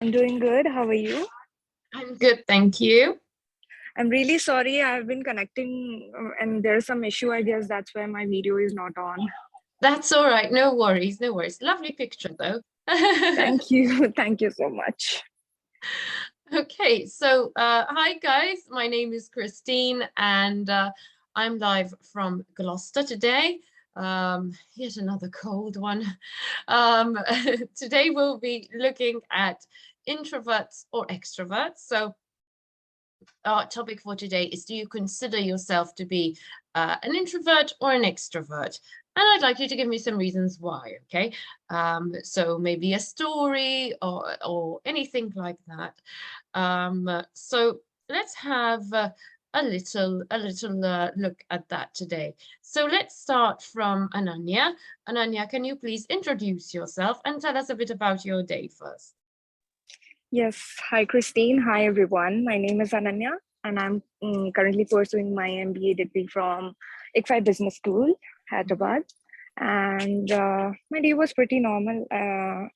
I'm doing good. How are you? I'm good, thank you. I'm really sorry. I've been connecting and there's some issue. I guess that's why my video is not on. That's all right. No worries, no worries. Lovely picture though. Thank you. Thank you so much. Okay, so hi guys, my name is Christine and I'm live from Gloucester today. Yet another cold one. Today we'll be looking at introverts or extroverts. So our topic for today is, do you consider yourself to be an introvert or an extrovert? And I'd like you to give me some reasons why, okay? So maybe a story or anything like that. So let's have a little look at that today. So let's start from Ananya. Ananya, can you please introduce yourself and tell us a bit about your day first? Yes. Hi, Christine. Hi, everyone. My name is Ananya, and I'm currently pursuing my MBA degree from ICFI Business School, Hyderabad. And my day was pretty normal.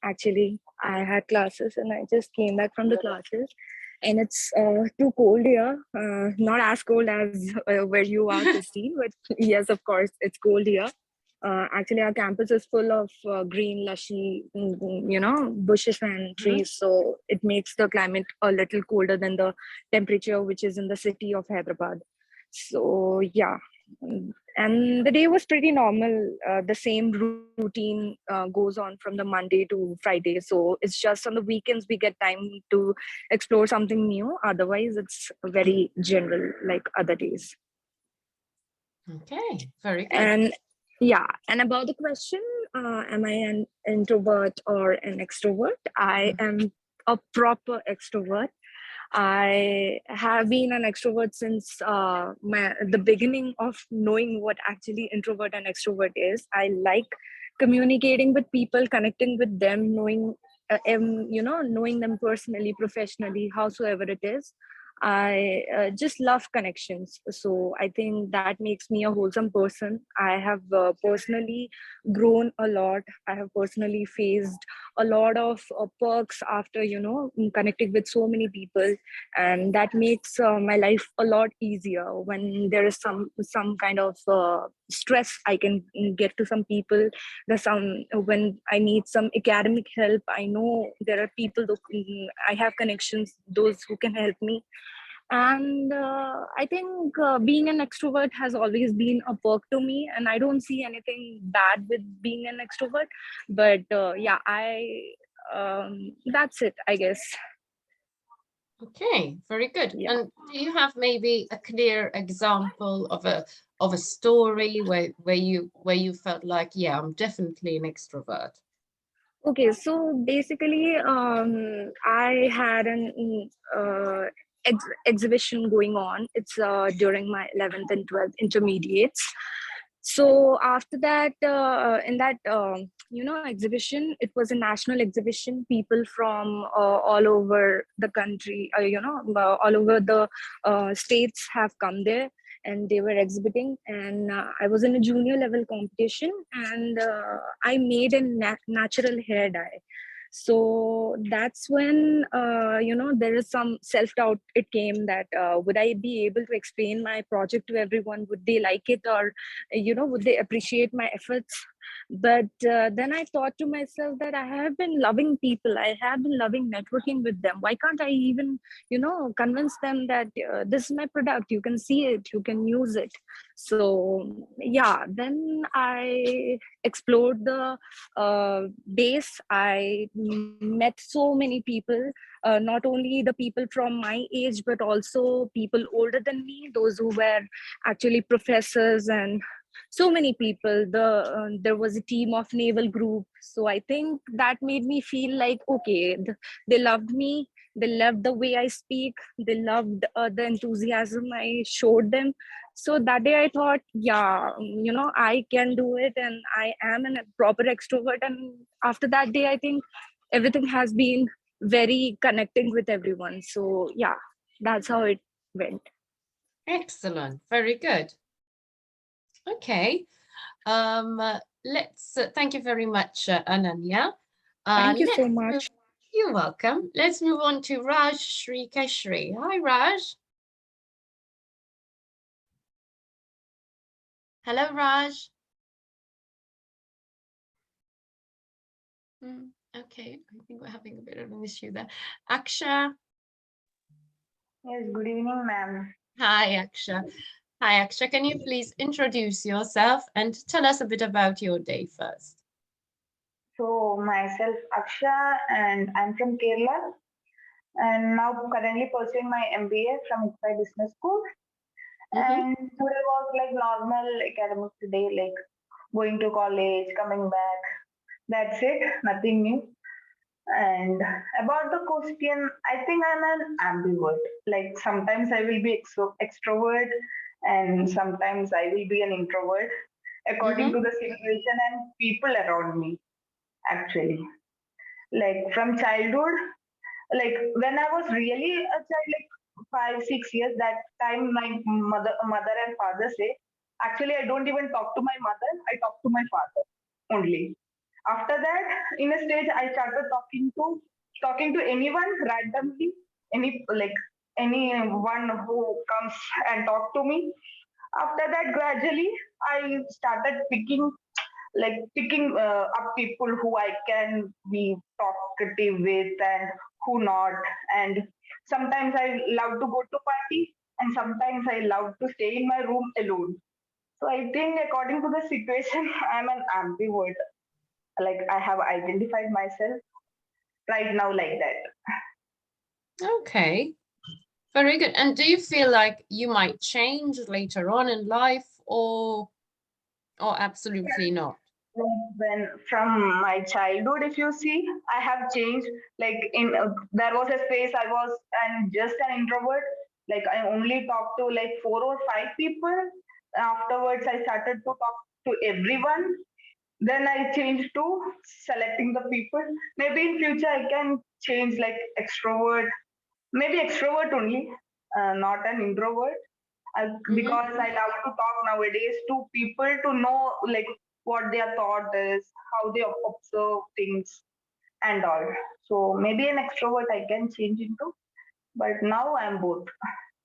Actually, I had classes and I just came back from the classes. And it's too cold here, not as cold as where you are, Christine, but yes, of course, it's cold here. Actually, our campus is full of green, lushy, bushes and trees. So it makes the climate a little colder than the temperature which is in the city of Hyderabad. So yeah, and the day was pretty normal. The same routine goes on from the Monday to Friday. So it's just on the weekends we get time to explore something new. Otherwise, it's very general like other days. Okay, very good. And yeah, and about the question, am I an introvert or an extrovert? I am a proper extrovert. I have been an extrovert since the beginning of knowing what actually introvert and extrovert is. I like communicating with people, connecting with them, knowing them personally, professionally, howsoever it is. I just love connections. So I think that makes me a wholesome person. I have personally grown a lot. I have personally faced a lot of perks after, connecting with so many people. And that makes my life a lot easier. When there is some kind of stress, I can get to some people. There's when I need some academic help, I know there are people I have connections, those who can help me. And I think being an extrovert has always been a perk to me, and I don't see anything bad with being an extrovert. But yeah, that's it, I guess. Okay, very good. Yeah. And do you have maybe a clear example of a story where you felt like, yeah, I'm definitely an extrovert? Okay, so basically, I had an exhibition going on. It's during my 11th and 12th intermediates. So after that, in that exhibition, it was a national exhibition. People from all over the country, all over the states have come there, and they were exhibiting. And I was in a junior level competition, and I made a natural hair dye. So that's when there is some self-doubt. It came that would I be able to explain my project to everyone? Would they like it, or would they appreciate my efforts? But then I thought to myself that I have been loving people, I have been loving networking with them. Why can't I even convince them that this is my product, you can see it, you can use it? So yeah, then I explored the base. I met so many people, not only the people from my age, but also people older than me, those who were actually professors, and so many people. There was a team of naval group. So I think that made me feel like, okay, they loved me, they loved the way I speak, they loved the enthusiasm I showed them. So that day I thought, yeah, I can do it, and I am a proper extrovert. And after that day, I think everything has been very connecting with everyone. So yeah, that's how it went. Excellent, very good. Okay, let's thank you very much, Ananya. Thank you Let's so move, much. You're welcome. Let's move on to Raj Sri Keshri. Hi, Raj. Hello, Raj. Okay, I think we're having a bit of an issue there. Aksha. Yes, good evening, ma'am. Hi, Aksha. Hi, Aksha. Can you please introduce yourself and tell us a bit about your day first? So, myself, Aksha, and I'm from Kerala, and now currently pursuing my MBA from ITFI Business School. And today was like normal academic day, like going to college, coming back. That's it, nothing new. And about the question, I think I'm an ambivert. Like sometimes I will be extrovert, and sometimes I will be an introvert, according to the situation and people around me. Actually, like from childhood, like when I was really a child, like 5 6 years, that time my mother and father say, actually I don't even talk to my mother, I talk to my father only. After that, in a stage, I started talking to anyone randomly, any like anyone who comes and talk to me. After that, gradually I started picking up people who I can be talkative with and who not. And sometimes I love to go to party, and sometimes I love to stay in my room alone. So I think according to the situation, I'm an ambivert. Like I have identified myself right now like that. Okay, very good. And do you feel like you might change later on in life or absolutely not? Like when from my childhood, if you see, I have changed. Like in there was a space I was and just an introvert. Like I only talked to like 4 or 5 people. Afterwards, I started to talk to everyone. Then I changed to selecting the people. Maybe in future I can change like extrovert. Maybe extrovert only, not an introvert. Because I love to talk nowadays to people to know like what their thought is, how they observe things and all. So maybe an extrovert I can change into, but now I'm both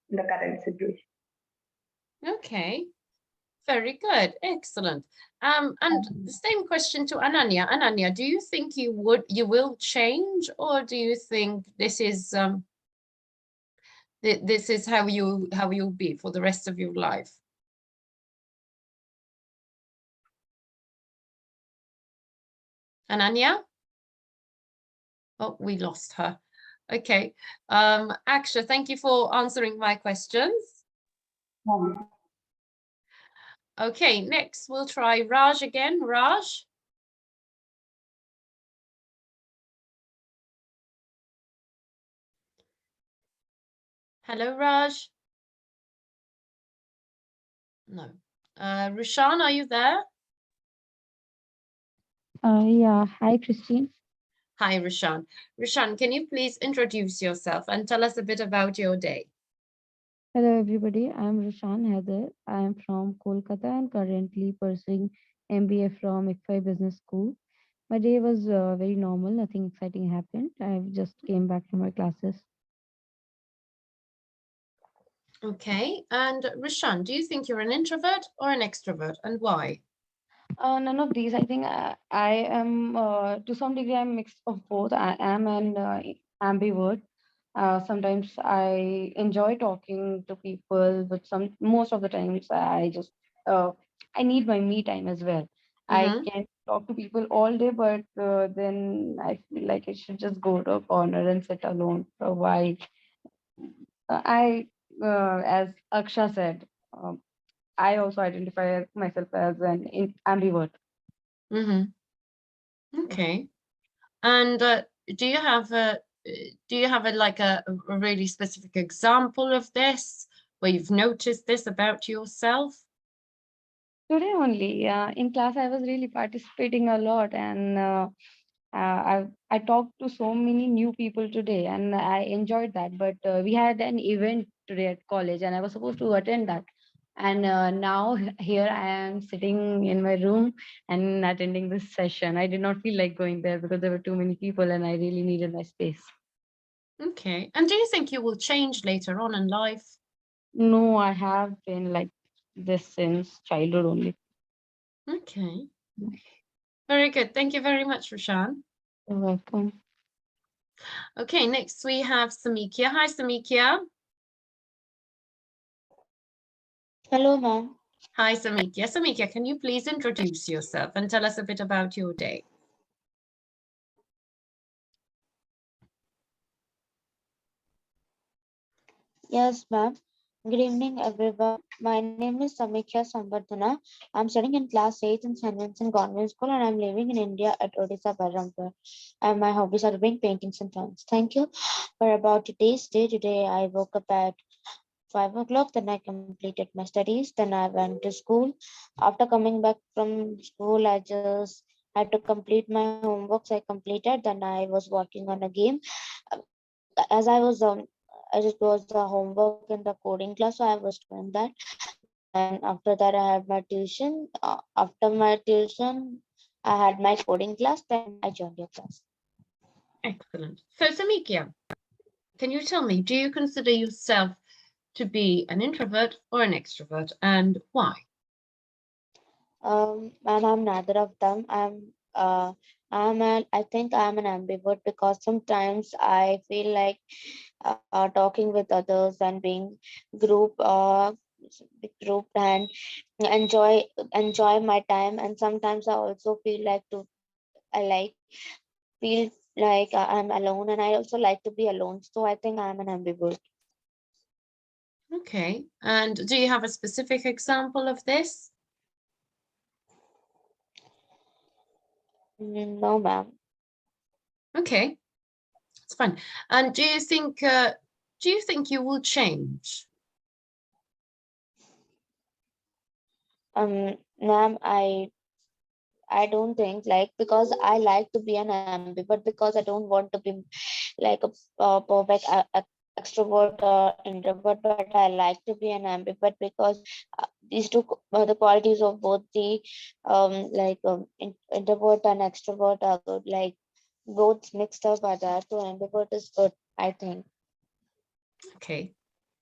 in the current situation. Okay, very good. Excellent. And the same question to Ananya. Ananya, do you think you will change, or do you think this is how you'll be for the rest of your life? Ananya? Oh, we lost her. Okay. Aksha, thank you for answering my questions. Okay, next we'll try Raj again. Raj? Hello, Raj? No. Rushan, are you there? Yeah, hi Christine. Hi, Rushan. Rushan, can you please introduce yourself and tell us a bit about your day? Hello everybody, I'm Roshan Heather. I am from Kolkata and currently pursuing MBA from ITFI Business School. My day was very normal, nothing exciting happened. I just came back from my classes. Okay, and Rushan, do you think you're an introvert or an extrovert, and why? None of these. I think I am, to some degree, I'm mix of both. I am an ambivert. Sometimes I enjoy talking to people, but most of the times uh, I need my me time as well. I can talk to people all day, but then I feel like I should just go to a corner and sit alone for a while. As Aksha said, I also identify myself as an ambivert. Mm-hmm. Okay. And do you have a really specific example of this where you've noticed this about yourself? Today only, in class, I was really participating a lot, and I talked to so many new people today, and I enjoyed that. But we had an event today at college, and I was supposed to attend that, And now here I am sitting in my room and attending this session. I did not feel like going there because there were too many people and I really needed my space. Okay. And do you think you will change later on in life? No, I have been like this since childhood only. Okay. Very good. Thank you very much, Roshan. You're welcome. Okay, next we have Samikia. Hi, Samikia. Hello, ma'am. Hi, Samikia. Samikia, can you please introduce yourself and tell us a bit about your day? Yes, ma'am. Good evening, everyone. My name is Samikhya Sambardhana. I'm studying in class 8 in St. Vincent Convent School and I'm living in India at Odisha, Berhampur. And my hobbies are doing paintings and drawings. Thank you. For about today's day, today I woke up at 5 o'clock, then I completed my studies, then I went to school. After coming back from school, I just had to complete my homeworks. I completed, then I was working on a game. As I was as it was a homework in the coding class, so I was doing that. Then after that, I had my tuition. After my tuition, I had my coding class. Then I joined your class. Excellent. So, Samikia, can you tell me, do you consider yourself to be an introvert or an extrovert, and why? And I'm neither of them. I think I'm an ambivert because sometimes I feel like talking with others and being group uh grouped and enjoy enjoy my time. And sometimes I also feel like to I like feel like I'm alone, and I also like to be alone. So I think I'm an ambivert. Okay. And do you have a specific example of this? No, ma'am. Okay, it's fine. And do you think you will change? Ma'am, I don't think like because I like to be an ambivert because I don't want to be like a perfect extrovert or introvert, but I like to be an ambivert because these two the qualities of both the introvert and extrovert are good. Like both mixed up are there, so ambivert is good, I think. Okay.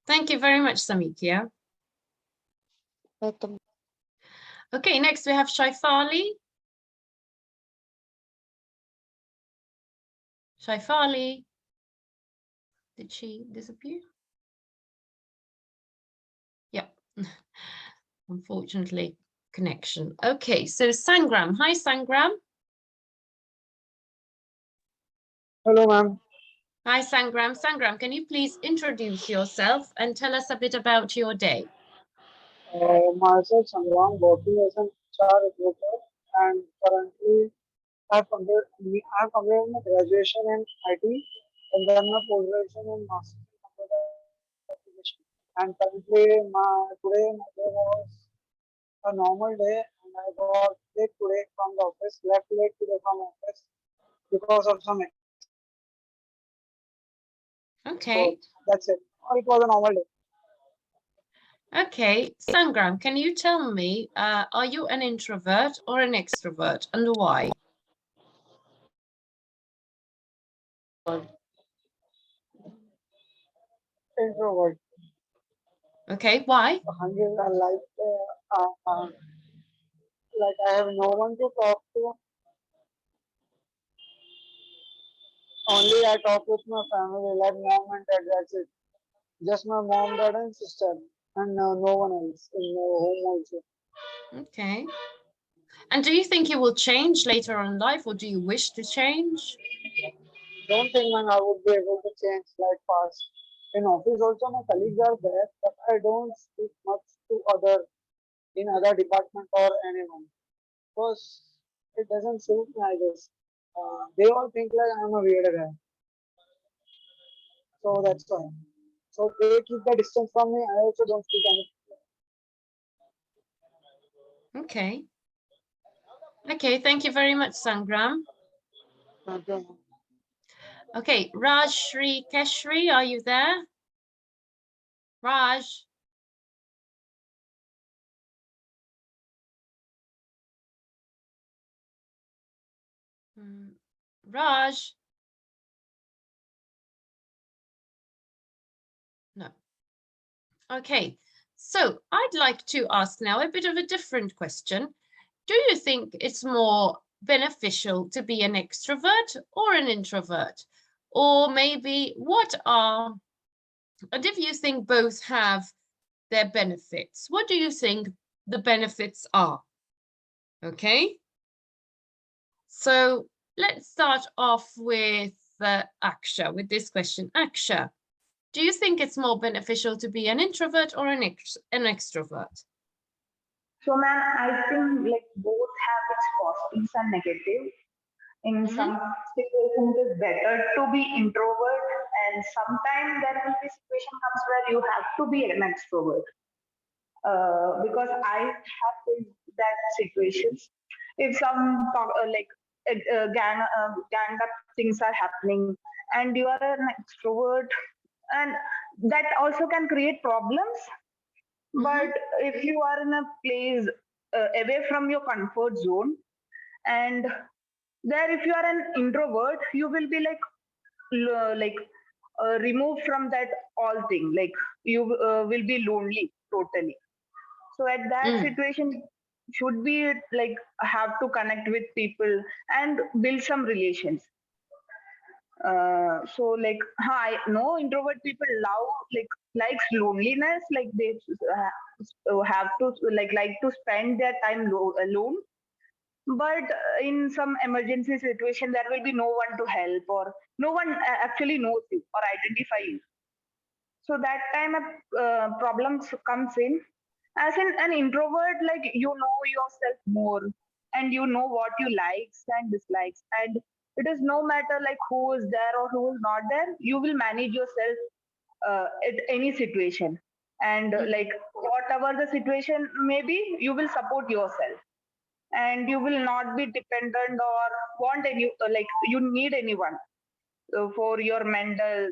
Thank you very much, Samikia. Welcome. Okay, next we have Shaifali. Shaifali. Did she disappear? Yep. Unfortunately, connection. Okay, so Sangram. Hi, Sangram. Hello, ma'am. Hi, Sangram. Sangram, can you please introduce yourself and tell us a bit about your day? Myself, Sangram, working as an HR recruiter, and currently I've completed my graduation in IT and then my post-graduation in Master's in Computer Application. And currently, my day was a normal day, and I got late today from the office, left late today from office because of some accident. So Okay. that's it. It was a normal day. Okay, Sangram, can you tell me, are you an introvert or an extrovert, and why? Introvert. Okay, why? Like I have no one to talk to. Only I talk with my family, like mom and dad. That's it. Just my mom, dad, and sister, and no one else in my home also. Okay. And do you think you will change later on in life, or do you wish to change? Don't think man I would be able to change like fast. In office also my colleagues are there, but I don't speak much to other in other department or anyone because it doesn't suit me. I guess they all think like I'm a weird guy, so that's why. So they keep the distance from me. I also don't speak anything. Okay. Okay, thank you very much, Sangram. Okay. Okay, Raj Shri Keshri, are you there? Raj? Raj? No. Okay, so I'd like to ask now a bit of a different question. Do you think it's more beneficial to be an extrovert or an introvert? Or maybe and if you think both have their benefits, what do you think the benefits are? Okay, so let's start off with Aksha, with this question. Aksha, do you think it's more beneficial to be an introvert or an extrovert? So, ma'am, I think like both have its positives and negatives. In some situations, it is better to be introvert, and sometimes there will be situation comes where you have to be an extrovert. Because I have faced that situations. If some ganged up things are happening, and you are an extrovert, and that also can create problems. But if you are in a place away from your comfort zone, and there, if you are an introvert, you will be removed from that all thing. Like you will be lonely totally. So at that situation, should be like have to connect with people and build some relations. So like I know introvert people love likes loneliness, like they have to like to spend their time alone. But in some emergency situation, there will be no one to help, or no one actually knows you or identify you. So that time a problem comes in. As an introvert, like you know yourself more, and you know what you likes and dislikes, and it is no matter like who is there or who is not there, you will manage yourself at any situation. And like whatever the situation may be, you will support yourself, and you will not be dependent or want any like you need anyone for your mental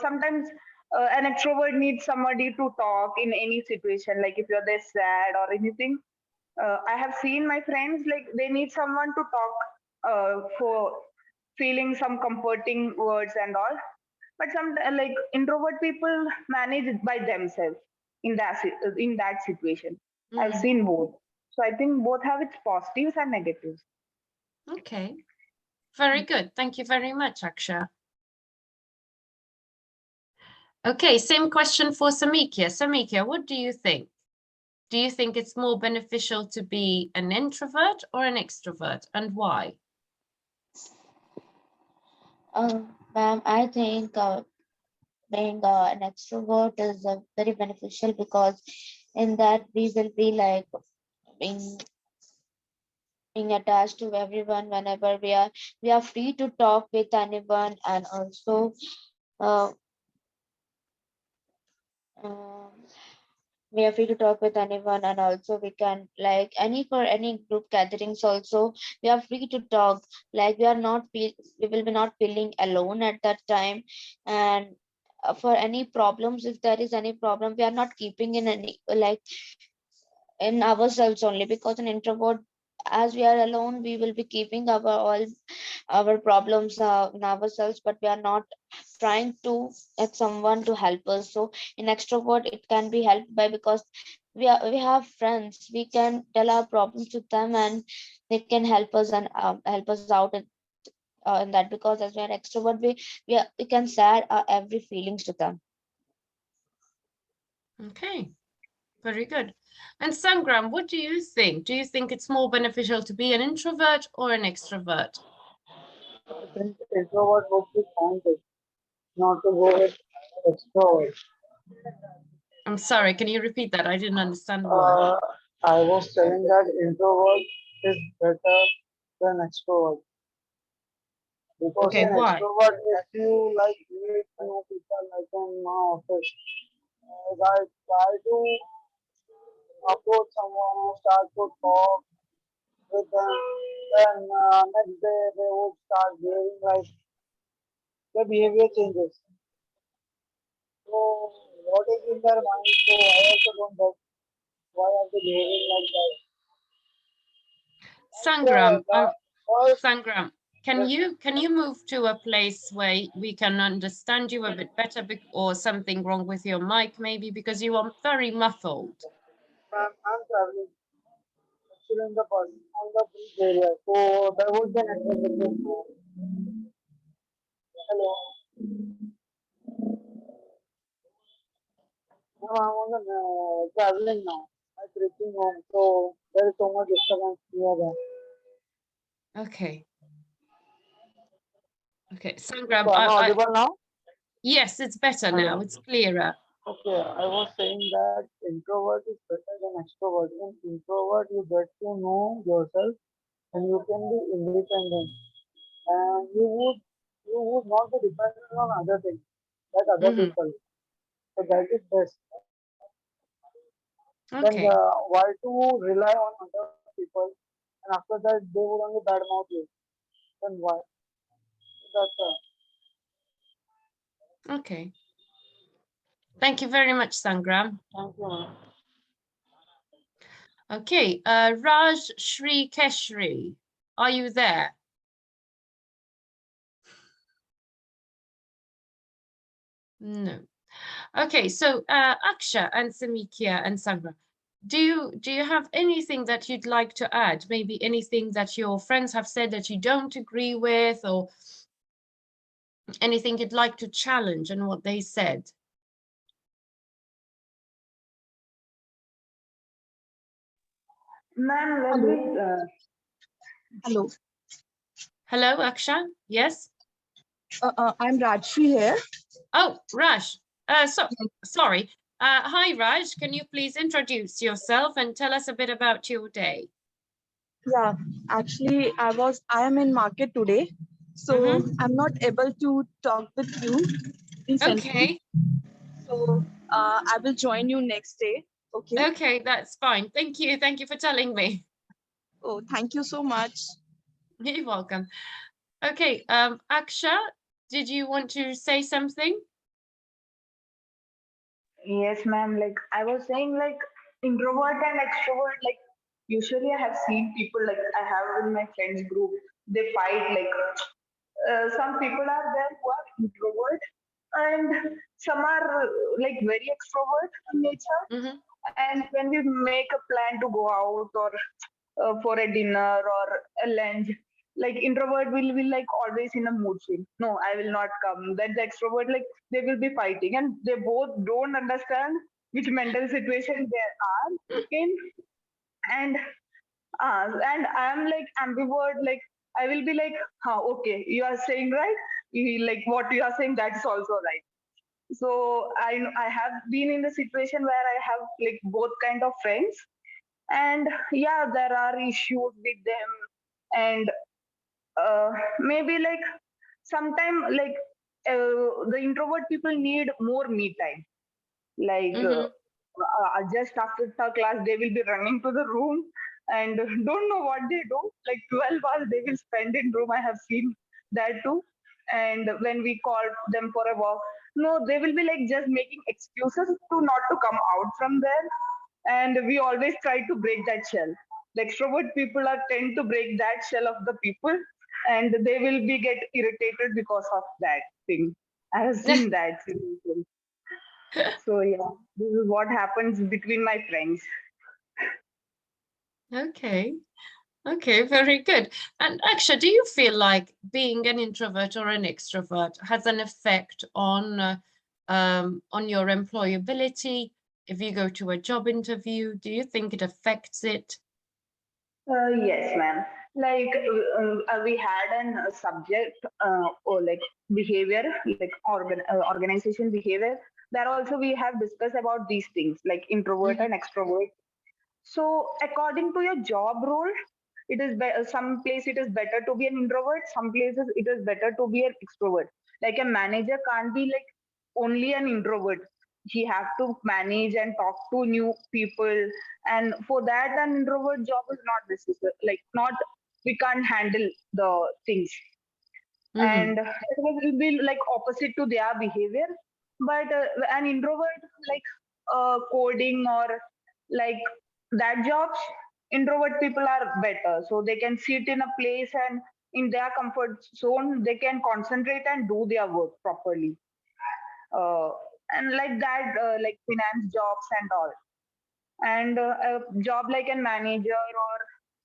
sometimes an extrovert needs somebody to talk in any situation, like if you're this sad or anything. I have seen my friends like they need someone to talk for feeling some comforting words and all. But some like introvert people manage it by themselves in in that situation. I've seen both. So I think both have its positives and negatives. Okay, very good. Thank you very much, Aksha. Okay, same question for Samikya. Samikya, what do you think? Do you think it's more beneficial to be an introvert or an extrovert, and why? Ma'am, I think being an extrovert is very beneficial because in that we will be like being being attached to everyone whenever we are free to talk with anyone, and also uh, um, we are free to talk with anyone, and also we can like for any group gatherings also we are free to talk, like we will be not feeling alone at that time. And for any problems, if there is any problem, we are not keeping in any like in ourselves only, because an introvert, as we are alone, we will be keeping all our problems in ourselves, but we are not trying to get someone to help us. So in extrovert it can be helped by, because we have friends, we can tell our problems to them, and they can help us and help us out in that, because as we are extrovert, we can share our every feelings to them. Okay, very good. And Sangram, what do you think? Do you think it's more beneficial to be an introvert or an extrovert? I think introvert would be counted, not to go with extrovert. I'm sorry, can you repeat that? I didn't understand the word. I was telling that introvert is better than extrovert because Okay, in why? extrovert, if you like meet new people, like in my office, I try to approach someone or start to talk with them. Then next day they would start behaving like their behavior changes. So what is in their mind? So I also don't know why are they behaving like that. So Sangram, the Sangram, can you move to a place where we can understand you a bit better, or something wrong with your mic maybe, because you are very muffled? Ma'am, I'm traveling actually in the bus on the bridge area, so there would be an network issue. Hello. No, I'm on the traveling now. I'm reaching home, so there is so much disturbance nearby. Okay. Okay, So Sangram, I'm audible now? yes, it's better now. Hello. It's clearer. Okay, I was saying that introvert is better than extrovert. In introvert, you get to know yourself and you can be independent, and you would not be dependent on other things like other Mm-hmm. people. So that is best. Then Okay. why to rely on other people, and after that they would only badmouth you. Then why? That's Okay. Thank you very much, Sangram. thank you, ma'am. Okay, Raj Shri Keshri, are you there? No. Okay, so Aksha and Samikia and Sangram, do you have anything that you'd like to add? Maybe anything that your friends have said that you don't agree with, or anything you'd like to challenge in what they said? Ma'am, let Hello. me. Hello. Hello, Aksha? Yes? I'm Rajshri here. Oh, Raj. Sorry. Hi, Raj. Can you please introduce yourself and tell us a bit about your day? Yeah, actually, I am in market today, so I'm not able to talk with you recently. Okay. So I will join you next day. Okay. Okay, that's fine. Thank you. Thank you for telling me. Oh, thank you so much. You're welcome. Okay, Aksha, did you want to say something? Yes, ma'am. Like I was saying, like introvert and extrovert. Like usually, I have seen people like I have in my friends group. They fight. Like some people are there who are introvert, and some are like very extrovert in nature. Mm-hmm. And when we make a plan to go out or for a dinner or a lunch, like introvert will be like always in a mood swing. No, I will not come. Then the extrovert, like they will be fighting, and they both don't understand which mental situation they are in. And and I'm like ambivert. Like I will be like, huh, okay, you are saying right. Like what you are saying, that's also right. So I have been in the situation where I have like both kind of friends, and yeah, there are issues with them, and maybe like sometime like the introvert people need more me time, like Mm-hmm. just after the class they will be running to the room and don't know what they do, like 12 hours they will spend in room. I have seen that too. And when we call them for a walk, no, they will be like just making excuses to not to come out from there. And we always try to break that shell. The extrovert people are tend to break that shell of the people, and they will be get irritated because of that thing. I have seen that situation. So yeah, this is what happens between my friends. Okay. Okay, very good. And Aksha, do you feel like being an introvert or an extrovert has an effect on your employability? If you go to a job interview, do you think it affects it? Yes, ma'am. Like we had an subject or like behavior, like organization behavior. There also we have discussed about these things like introvert Mm-hmm. and extrovert. So according to your job role, it is some place it is better to be an introvert. Some places it is better to be an extrovert. Like a manager can't be like only an introvert. He have to manage and talk to new people, and for that an introvert job is not necessary. Like not we can't handle the things, Mm-hmm. and it will be like opposite to their behavior. But an introvert like coding or like that jobs, introvert people are better, so they can sit in a place and in their comfort zone they can concentrate and do their work properly. uh, and like that, like finance jobs and all, and a job like a manager or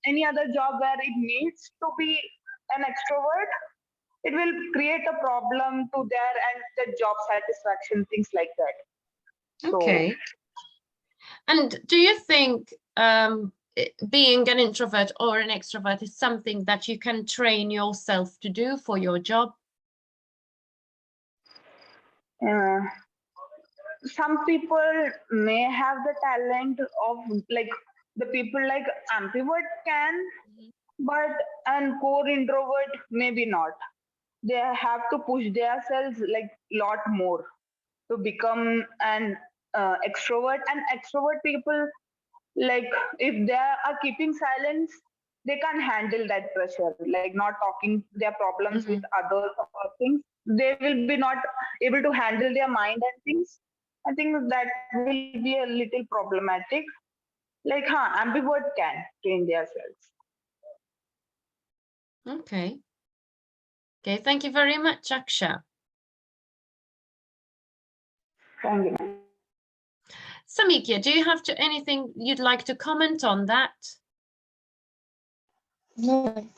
any other job where it needs to be an extrovert, it will create a problem to their and the job satisfaction, things like that. So Okay. And do you think being an introvert or an extrovert is something that you can train yourself to do for your job? uh, some people may have the talent of, like, the people like ambivert can, but and core introvert maybe not. They have to push themselves like lot more to become an extrovert. And extrovert people, like, if they are keeping silence, they can't handle that pressure, like not talking their problems with other things, they will be not able to handle their mind and things. I think that will be a little problematic. Like, ambivert can train themselves. Okay. Okay, thank you very much, Aksha. Thank you, ma'am. Samikya, do you have anything you'd like to comment on that? No.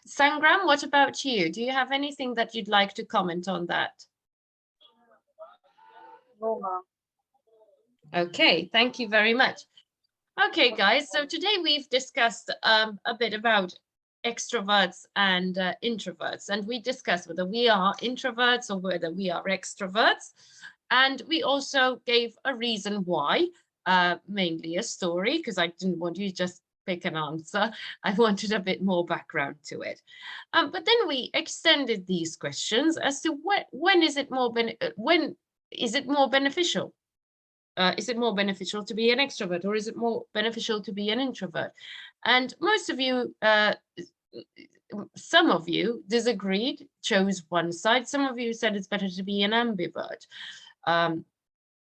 Sangram, what about you? Do you have anything that you'd like to comment on that? No, ma'am. Okay, thank you very much. Okay, guys, so today we've discussed a bit about extroverts and introverts, and we discussed whether we are introverts or whether we are extroverts. And we also gave a reason why, mainly a story, because I didn't want you to just pick an answer. I wanted a bit more background to it. But then we extended these questions as to when is it more beneficial? Is it more beneficial to be an extrovert, or is it more beneficial to be an introvert? And most of you, some of you disagreed, chose one side. Some of you said it's better to be an ambivert,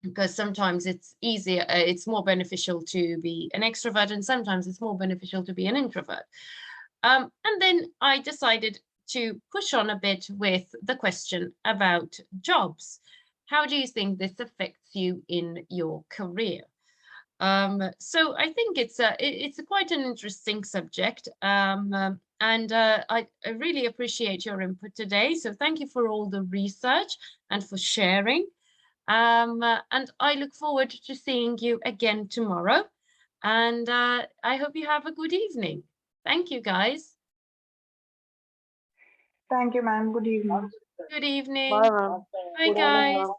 because sometimes it's easier, it's more beneficial to be an extrovert, and sometimes it's more beneficial to be an introvert. And then I decided to push on a bit with the question about jobs. How do you think this affects you in your career? So I think it's quite an interesting subject, and I really appreciate your input today. So thank you for all the research and for sharing. And I look forward to seeing you again tomorrow. And I hope you have a good evening. Thank you, guys. Thank you, ma'am. Good evening. Good evening. Bye, ma'am. Bye, Good evening, guys. ma'am.